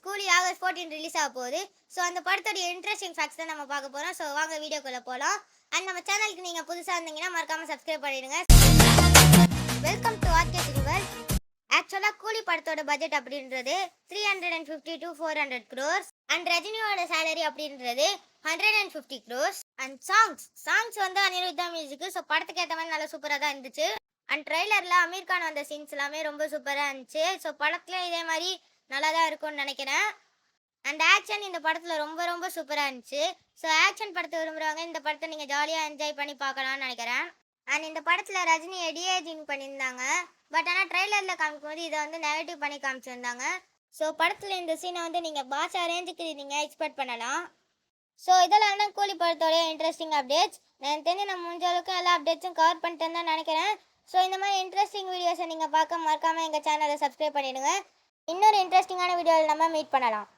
கூலி August 14 release ஆக போகுது. ஸோ அந்த படத்தோட இன்ட்ரெஸ்டிங் ஃபேக்ட்ஸ் தான் நம்ம பார்க்க போகிறோம். ஸோ வாங்க வீடியோக்குள்ளே போகலாம். அண்ட் நம்ம சேனலுக்கு நீங்கள் புதுசாக இருந்தீங்கன்னா மறக்காமல் சப்ஸ்கிரைப் பண்ணிடுங்க. வெல்கம் டு ஆர்கே சினிவர். ஆக்சுவலாக கூலி படத்தோட பட்ஜெட் அப்படின்றது 350 to 400 crores அண்ட் ரஜினியோட சேலரி அப்படின்றது 150 crores. அண்ட் சாங்ஸ் வந்து அனிருத்தா மியூசிக். ஸோ படத்துக்கு ஏற்ற மாதிரி நல்லா சூப்பராக தான் இருந்துச்சு. அண்ட் ட்ரெய்லரில் அமீர் கான் வந்த சீன்ஸ் எல்லாமே ரொம்ப சூப்பராக இருந்துச்சு. ஸோ படத்தில் இதே மாதிரி நல்லா தான் இருக்கும்னு நினைக்கிறேன். அண்ட் ஆக்ஷன் இந்த படத்தில் ரொம்ப ரொம்ப சூப்பராக இருந்துச்சு. ஸோ ஆக்ஷன் படத்தை விரும்புகிறவங்க இந்த படத்தை நீங்கள் ஜாலியாக என்ஜாய் பண்ணி பார்க்கலாம்னு நினைக்கிறேன். அண்ட் இந்த படத்தில் ரஜினி எடிஏஜிங் பண்ணியிருந்தாங்க. பட் ஆனால் ட்ரெய்லரில் காமிக்கும்போது இதை வந்து நெகட்டிவ் பண்ணி காமிச்சிருந்தாங்க. ஸோ படத்தில் இந்த சீனை வந்து நீங்கள் பாஷா ரேஞ்சுக்கு நீங்கள் எக்ஸ்பெக்ட் பண்ணலாம். ஸோ இதெல்லாம் தான் கூலி படத்தோடைய இன்ட்ரெஸ்டிங் அப்டேட்ஸ். நான் தெரிஞ்சு நான் முடிஞ்ச அளவுக்கு எல்லா அப்டேட்ஸும் கவர் பண்ணிட்டேன்னு தான் நினைக்கிறேன். ஸோ இந்த மாதிரி இன்ட்ரெஸ்டிங் வீடியோஸை நீங்கள் பார்க்க மறக்காமல் எங்கள் சேனலை சப்ஸ்கிரைப் பண்ணிவிடுங்க. இன்னொரு இன்ட்ரெஸ்டிங்கான வீடியோவில் நம்ம மீட் பண்ணலாம்.